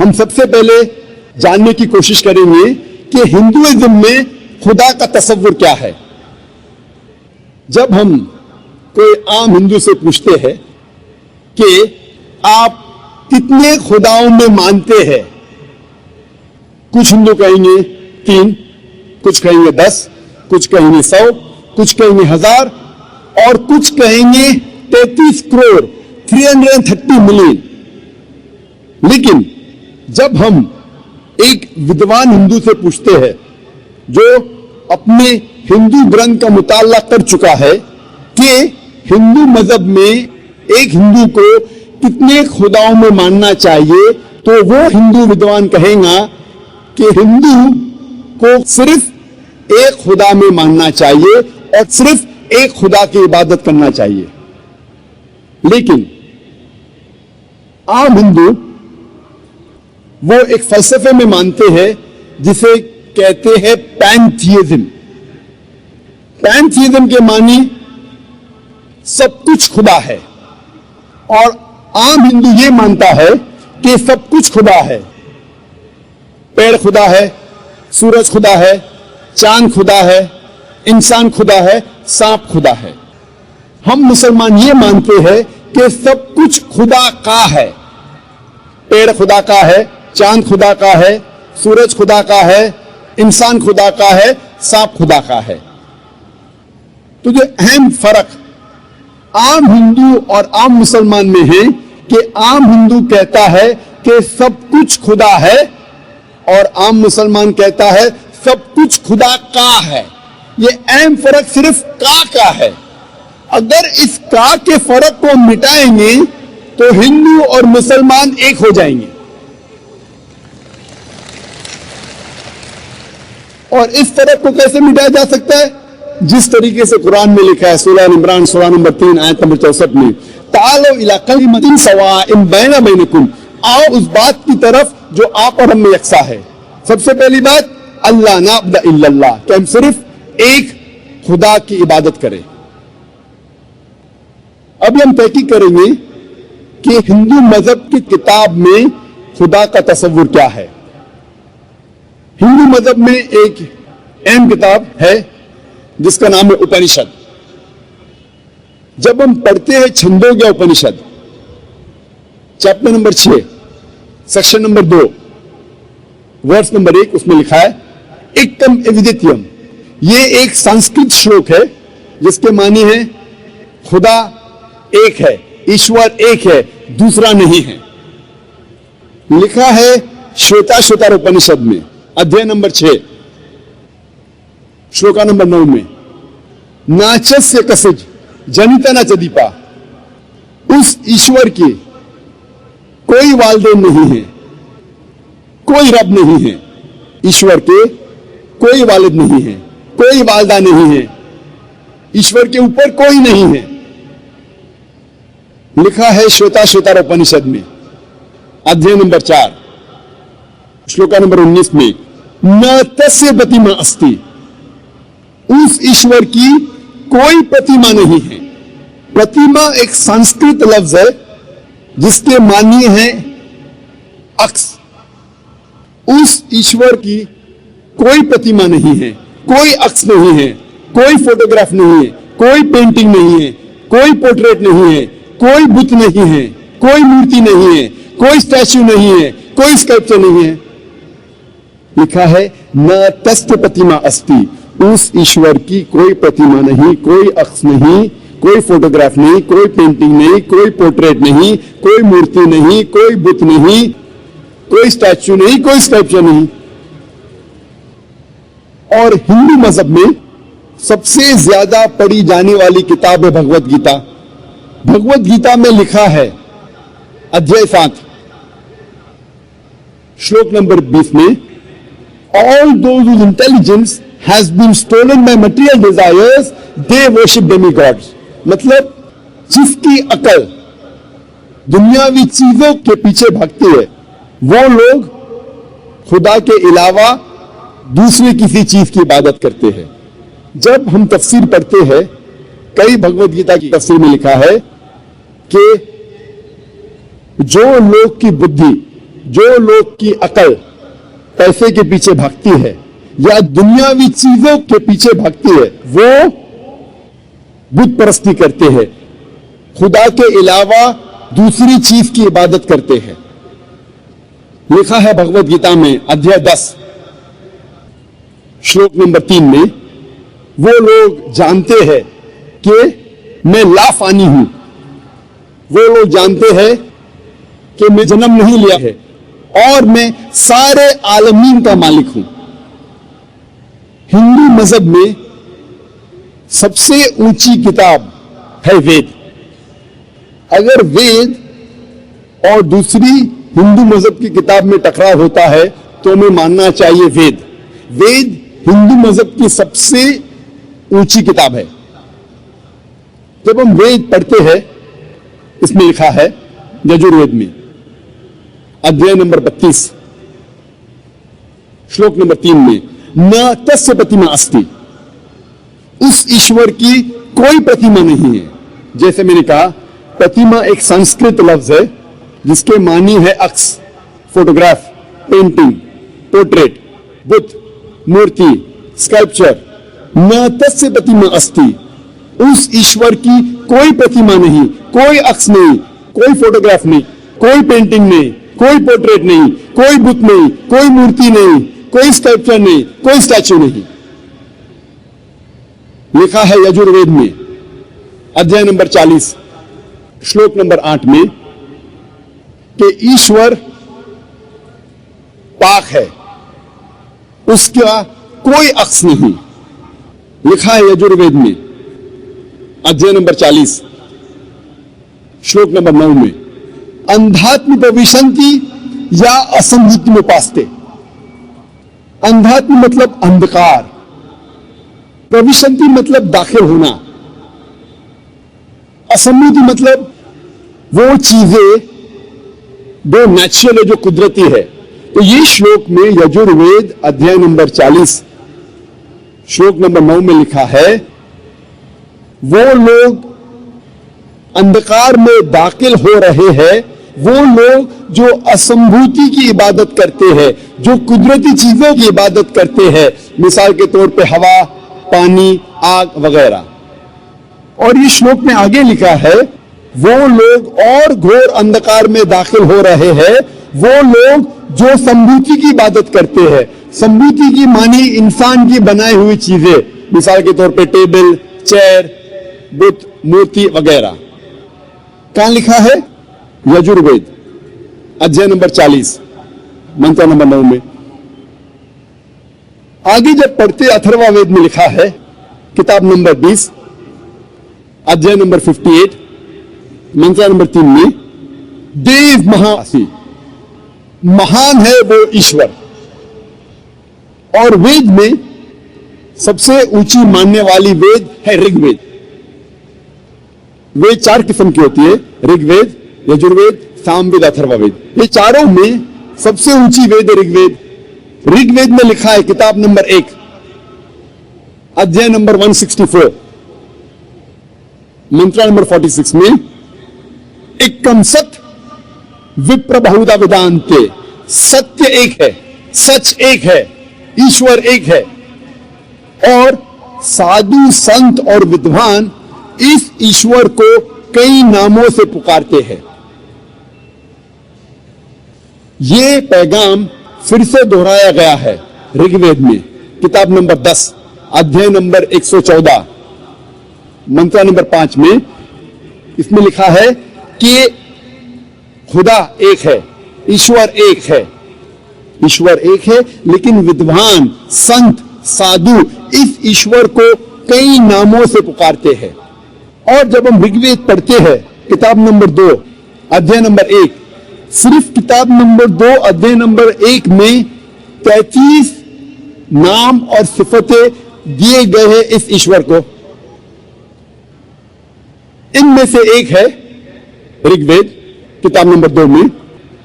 हम सबसे पहले जानने की कोशिश करेंगे कि हिंदुइज्म में खुदा का तस्वुर क्या है। जब हम कोई आम हिंदू से पूछते हैं कि आप कितने खुदाओं में मानते हैं, कुछ हिंदू कहेंगे 3, कुछ कहेंगे 10, कुछ कहेंगे 100, कुछ कहेंगे 1000 और कुछ कहेंगे 33 करोड़ 330 मिलियन। लेकिन जब हम एक विद्वान हिंदू से पूछते हैं जो अपने हिंदू ग्रंथ का मुताला कर चुका है कि हिंदू मजहब में एक हिंदू को कितने खुदाओं में मानना चाहिए, तो वो हिंदू विद्वान कहेगा कि हिंदू को सिर्फ एक खुदा में मानना चाहिए और सिर्फ एक खुदा की इबादत करना चाहिए। लेकिन आम हिंदू वो एक फलसफे में मानते हैं जिसे कहते हैं पैंथीइज्म। पैंथीइज्म के मानी सब कुछ खुदा है, और आम हिंदू ये मानता है कि सब कुछ खुदा है। पेड़ खुदा है, सूरज खुदा है, चांद खुदा है, इंसान खुदा है, सांप खुदा है। हम मुसलमान ये मानते हैं कि सब कुछ खुदा का है। पेड़ खुदा का है, चांद खुदा का है, सूरज खुदा का है, इंसान खुदा का है, सांप खुदा का है। तो जो अहम फर्क आम हिंदू और आम मुसलमान में है कि आम हिंदू कहता है कि सब कुछ खुदा है और आम मुसलमान कहता है सब कुछ खुदा का है। ये अहम फर्क सिर्फ का है। अगर इस का के फर्क को मिटाएंगे तो हिंदू और मुसलमान एक हो जाएंगे। और इस फर्क को कैसे मिटाया जा सकता है? जिस तरीके से कुरान में लिखा है, सूरह इमरान सूरह नंबर 3 आयत नंबर 64 में, तालो इला कलिमतिन सवाइन बैना बैनकुम, आओ उस बात की तरफ जो आप और हम में यकसा है। सबसे पहली बात, अल्लाह नाबुद इल्लल्लाह, कि हम सिर्फ एक खुदा की इबादत करें। अभी हम तहकीक करेंगे कि हिंदू मजहब की किताब में खुदा का तस्वुर क्या है। हिंदू मजहब में एक अहम किताब है जिसका नाम है उपनिषद। जब हम पढ़ते हैं Chandogya Upanishad chapter number 6 section number 2 verse number 1, उसमें लिखा है एकम एविदित्यम। ये एक संस्कृत श्लोक है जिसके मानी है खुदा एक है, ईश्वर एक है, दूसरा नहीं है। लिखा है श्वेताश्वतर उपनिषद में अध्याय नंबर 6 श्लोका नंबर 9 में, नाचस्य कसिज जनिता न चदीपा, उस ईश्वर की कोई वालदेन नहीं है, कोई रब नहीं है। ईश्वर के कोई वालिद नहीं है, कोई वालदा नहीं है, ईश्वर के ऊपर कोई नहीं है। लिखा है श्वेताश्वतर उपनिषद में अध्याय नंबर 4 श्लोका नंबर 19 में, न तस्य प्रतिमा अस्ति, उस ईश्वर की कोई प्रतिमा नहीं है। प्रतिमा एक संस्कृत लफ्ज है जिसके मानी है अक्स। उस ईश्वर की कोई प्रतिमा नहीं है, कोई अक्स नहीं है, कोई फोटोग्राफ नहीं है, कोई पेंटिंग नहीं है, कोई पोर्ट्रेट नहीं है, कोई बुत नहीं है, कोई मूर्ति नहीं है, कोई स्टैच्यू नहीं है, कोई स्कल्पचर नहीं है। लिखा है न तस्य प्रतिमा अस्ति, उस ईश्वर की कोई प्रतिमा नहीं, कोई अक्स नहीं, कोई फोटोग्राफ नहीं, कोई पेंटिंग नहीं, कोई पोर्ट्रेट नहीं, कोई मूर्ति नहीं, कोई बुत नहीं, कोई स्टैच्यू नहीं, कोई स्कल्पचर नहीं। और हिंदू मजहब में सबसे ज्यादा पढ़ी जाने वाली किताब है भगवत गीता। भगवत गीता में लिखा है अध्याय 7 श्लोक नंबर 20 में, all those whose intelligence has been stolen by material desires, they worship demigods। मतलब जिसकी अकल दुनियावी चीजों के पीछे भागती है वो लोग खुदा के अलावा दूसरी किसी चीज की इबादत करते हैं। जब हम तफसीर पढ़ते हैं, कई भगवत गीता की तफसीर में लिखा है कि जो लोग की बुद्धि जो लोग की अकल पैसे के पीछे भागती है या दुनियावी चीजों के पीछे भागती है, वो बुत परस्ती करते हैं, खुदा के अलावा दूसरी चीज की इबादत करते हैं। लिखा है भगवत गीता में अध्याय 10 श्लोक नंबर 3 में, वो लोग जानते हैं कि मैं लाफानी हूं, वो लोग जानते हैं कि मैं जन्म नहीं लिया है और मैं सारे आलमीन का मालिक हूं। हिंदू मजहब में सबसे ऊंची किताब है वेद। अगर वेद और दूसरी हिंदू मजहब की किताब में टकराव होता है तो हमें मानना चाहिए वेद। वेद हिंदू मजहब की सबसे ऊंची किताब है। जब हम वेद पढ़ते हैं, इसमें लिखा है यजुर्वेद में अध्याय नंबर 32 श्लोक नंबर 3 में, न तस्य प्रतिमा अस्ति, उस ईश्वर की कोई प्रतिमा नहीं है। जैसे मैंने कहा, प्रतिमा एक संस्कृत लफ्ज है जिसके मानी है अक्स, फोटोग्राफ, पेंटिंग, पोर्ट्रेट, बुत, मूर्ति, स्कल्पचर। न तस्य प्रतिमा अस्ति, उस ईश्वर की कोई प्रतिमा नहीं, कोई अक्स नहीं, कोई फोटोग्राफ नहीं, कोई पेंटिंग नहीं, कोई पोर्ट्रेट नहीं, कोई बुत नहीं, कोई मूर्ति नहीं, कोई स्कल्पचर नहीं, कोई स्टैच्यू नहीं। लिखा है यजुर्वेद में अध्याय नंबर 40 श्लोक नंबर 8 में कि ईश्वर पाक है, उसका कोई अक्स नहीं। लिखा है यजुर्वेद में अध्याय नंबर 40 श्लोक नंबर 9 में, अंधात्म प्रविशंति या असंभूति में पास्ते। अंधात्म मतलब अंधकार, प्रविशंति मतलब दाखिल होना, असंभूति मतलब वो चीजें जो नेचुरल है, जो कुदरती है। तो ये श्लोक में यजुर्वेद अध्याय नंबर 40 श्लोक नंबर 9 में लिखा है, वो लोग अंधकार में दाखिल हो रहे हैं, वो लोग जो असंभूति की इबादत करते हैं, जो कुदरती चीजों की इबादत करते हैं, मिसाल के तौर पे हवा, पानी, आग वगैरह। और ये श्लोक में आगे लिखा है, वो लोग और घोर अंधकार में दाखिल हो रहे हैं, वो लोग जो संभूति की इबादत करते हैं। संभूति की मानी इंसान की बनाई हुई चीजें, मिसाल के तौर पे टेबल, चेयर, बुत, मूर्ति वगैरह। कहां लिखा है? यजुर्वेद अध्याय नंबर 40 मंत्र नंबर 9 में। आगे जब पढ़ते अथर्ववेद में लिखा है किताब नंबर 20 अध्याय नंबर 58 मंत्र नंबर 3 में, देव महासी, महान है वो ईश्वर। और वेद में सबसे ऊंची मानने वाली वेद है ऋग्वेद। वेद 4 किस्म की होती है, ऋग्वेद, यजुर्वेद, सामवेद, अथर्ववेद। ये चारों में सबसे ऊंची वेद है ऋग्वेद। ऋग्वेद में लिखा है किताब नंबर 1 अध्याय नंबर 164 मंत्र नंबर 46 में, एकम सत विप्र बहुधा वेदांते, सत्य एक है, सच एक है, ईश्वर एक है, और साधु संत और विद्वान इस ईश्वर को कई नामों से पुकारते हैं। यह पैगाम फिर से दोहराया गया है ऋग्वेद में किताब नंबर 10 अध्याय नंबर 114 मंत्र नंबर 5 में। इसमें लिखा है कि खुदा एक है, ईश्वर एक है, ईश्वर एक है, लेकिन विद्वान, संत, साधु इस ईश्वर को कई नामों से पुकारते हैं। और जब हम ऋग्वेद पढ़ते हैं किताब नंबर 2 अध्याय नंबर 1, सिर्फ किताब नंबर 2 अध्याय नंबर 1 में 33 नाम और सिफतें दिए गए हैं इस ईश्वर को। इनमें से एक है ऋग्वेद किताब नंबर 2 में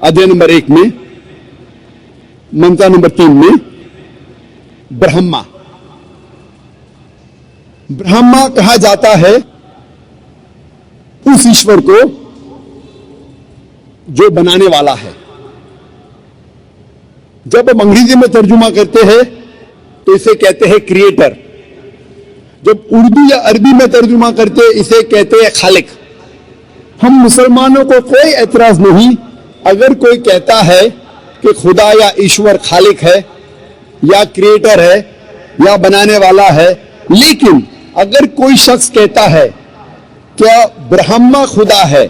अध्याय नंबर 1 में मंत्र नंबर 3 में, ब्रह्मा। ब्रह्मा कहा जाता है उस ईश्वर को जो बनाने वाला है, जब हम अंग्रेजी में तर्जुमा करते हैं तो इसे कहते हैं क्रिएटर। जब उर्दू या अरबी में तर्जुमा करते हैं इसे कहते हैं खालिक। हम मुसलमानों को कोई एतराज नहीं अगर कोई कहता है कि खुदा या ईश्वर खालिक है या क्रिएटर है या बनाने वाला है, लेकिन अगर कोई शख्स कहता है क्या ब्रह्मा खुदा है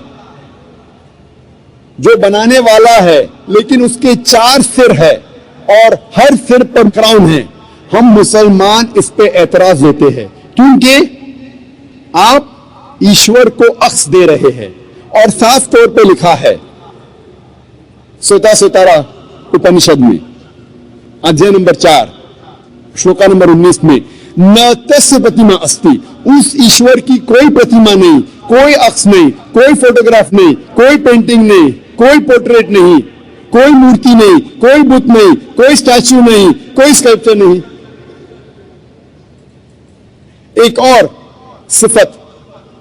जो बनाने वाला है लेकिन उसके 4 सिर है और हर सिर पर क्राउन है, हम मुसलमान इस पे एतराज देते हैं क्योंकि आप ईश्वर को अक्स दे रहे हैं। और साफ तौर पे लिखा है सोतारा उपनिषद में अध्याय नंबर 4 श्लोका नंबर 19 में, न तस्य प्रतिमा अस्ति, उस ईश्वर की कोई प्रतिमा नहीं, कोई अक्स नहीं, कोई फोटोग्राफ नहीं, कोई पेंटिंग नहीं, कोई पोर्ट्रेट नहीं, कोई मूर्ति नहीं, कोई बुत नहीं, कोई स्टैच्यू नहीं, कोई स्कल्पचर नहीं। एक और सिफत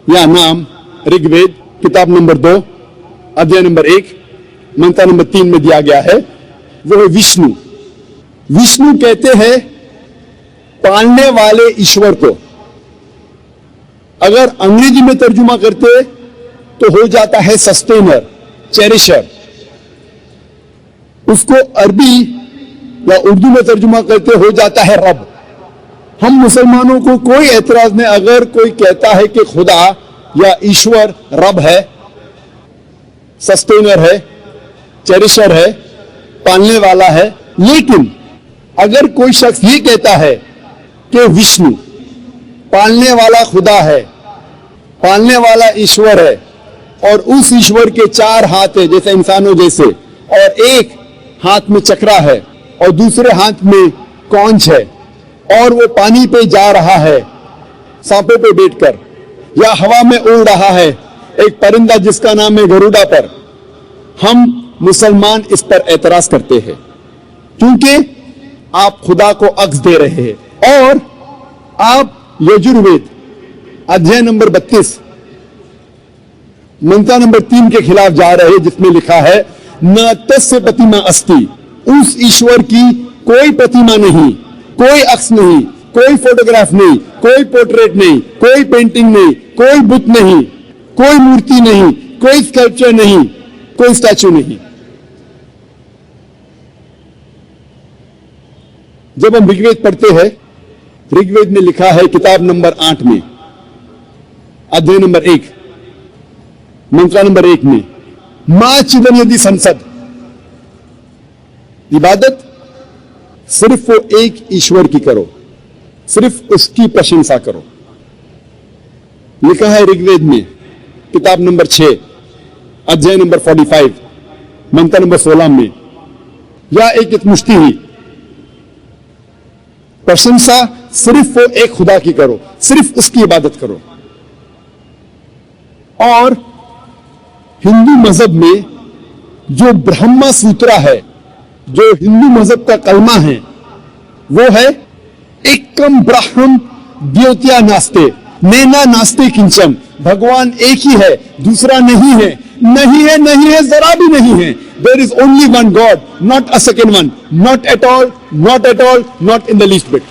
या नाम ऋग्वेद किताब नंबर 2 अध्याय नंबर 1 मंत्र नंबर 3 में दिया गया है, वो है विष्णु। विष्णु कहते हैं पालने वाले ईश्वर को। अगर अंग्रेजी में तर्जुमा करते तो हो जाता है सस्टेनर, चेरिशर। उसको अरबी या उर्दू में तर्जुमा करते हो जाता है रब। हम मुसलमानों को कोई एतराज नहीं अगर कोई कहता है कि खुदा या ईश्वर रब है, सस्टेनर है, चेरिशर है, पालने वाला है, लेकिन अगर कोई शख्स ये कहता है कि विष्णु पालने वाला खुदा है, पालने वाला ईश्वर है और उस ईश्वर के 4 हाथ है जैसे इंसानों जैसे, और एक हाथ में चक्रा है और दूसरे हाथ में कौंच है और वो पानी पे जा रहा है सांपों पे बैठकर या हवा में उड़ रहा है एक परिंदा जिसका नाम है गरुड़ा पर, हम मुसलमान इस पर एतराज करते हैं क्योंकि आप खुदा को अक्स दे रहे हैं। और आप यजुर्वेद अध्याय नंबर 32 मंत्र नंबर 3 के खिलाफ जा रहे हैं जिसमें लिखा है न तस्य प्रतिमा अस्ति, उस ईश्वर की कोई प्रतिमा नहीं, कोई अक्स नहीं, कोई फोटोग्राफ नहीं, कोई पोर्ट्रेट नहीं, कोई पेंटिंग नहीं, कोई बुत नहीं, कोई मूर्ति नहीं, कोई स्कल्पचर नहीं, कोई स्टैच्यू नहीं। जब हम ऋग्वेद पढ़ते हैं, ऋग्वेद में लिखा है किताब नंबर 8 में अध्याय नंबर 1 मंत्र नंबर 1 में, मां चिदन यदि संसद, इबादत सिर्फ वो एक ईश्वर की करो, सिर्फ उसकी प्रशंसा करो। लिखा है ऋग्वेद में किताब नंबर 6 अध्याय नंबर 45 मंत्र नंबर 16 में, या एक मुश्ती ही प्रशंसा सिर्फ वो एक खुदा की करो, सिर्फ उसकी इबादत करो। और हिंदू मजहब में जो ब्रह्मा सूत्रा है, जो हिंदू मजहब का कलमा है, वो है एकम ब्रह्म द्योत्या नास्ते नैना नास्ते किंचन, भगवान एक ही है, दूसरा नहीं है, नहीं है, नहीं है, जरा भी नहीं है। There is only one God, not a second one, not at all, not at all, not in the least bit.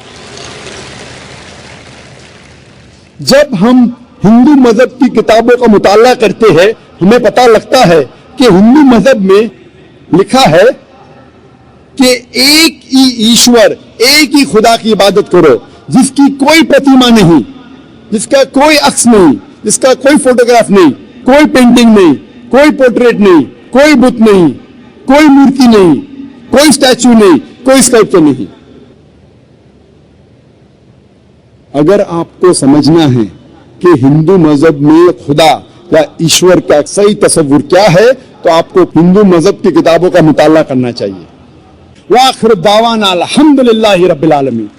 जब हम हिंदू मजहब की किताबों का मुताला करते हैं, हमें पता लगता है कि हिंदू मजहब में लिखा है कि एक ही ईश्वर, एक ही खुदा की इबादत करो जिसकी कोई प्रतिमा नहीं, जिसका कोई अक्स नहीं, जिसका कोई फोटोग्राफ नहीं, कोई पेंटिंग नहीं, कोई पोर्ट्रेट नहीं, कोई बुत नहीं, कोई मूर्ति नहीं, कोई स्टैच्यू नहीं, कोई स्कल्पचर नहीं। अगर आपको समझना है कि हिंदू मजहब में खुदा या ईश्वर का सही तस्वुर क्या है, तो आपको हिंदू मजहब की किताबों का मुताला करना चाहिए। वाखिर दावाना अल्हम्दुलिल्लाहि रब्बिल आलमीन।